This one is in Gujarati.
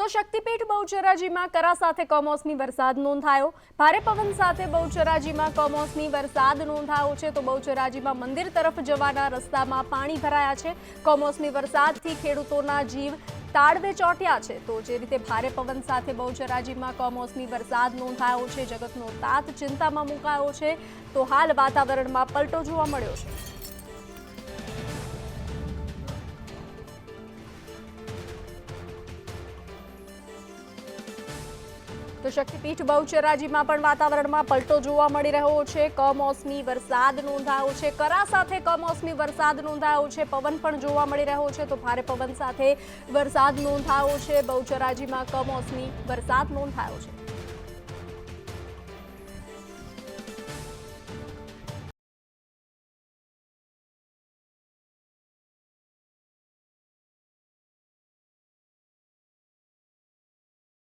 તો શક્તિપીઠ બહુચરાજીમાં કરા સાથે કમોસમી વરસાદ નોંધાયો। ભારે પવન સાથે બહુચરાજીમાં કમોસમી વરસાદ નોંધાયો છે। તો બહુચરાજીમાં મંદિર તરફ જવાના રસ્તામાં પાણી ભરાયા છે। કમોસમી વરસાદથી ખેડૂતોના જીવ તાળવે ચોંટ્યા છે। તો જે રીતે ભારે પવન સાથે બહુચરાજીમાં કમોસમી વરસાદ નોંધાયો છે, જગતનો તાત ચિંતામાં મુકાયો છે। તો હાલ વાતાવરણમાં પલટો જોવા મળ્યો છે। તો શક્તિપીઠ બહુચરાજીમાં પણ વાતાવરણમાં પલટો જોવા મળી રહ્યો છે। કમોસમી વરસાદ નોંધાયો છે, કરા સાથે કમોસમી વરસાદ નોંધાયો છે, પવન પણ જોવા મળી રહ્યો છે। તો ભારે પવન સાથે વરસાદ નોંધાયો છે, બહુચરાજીમાં કમોસમી વરસાદ નોંધાયો છે।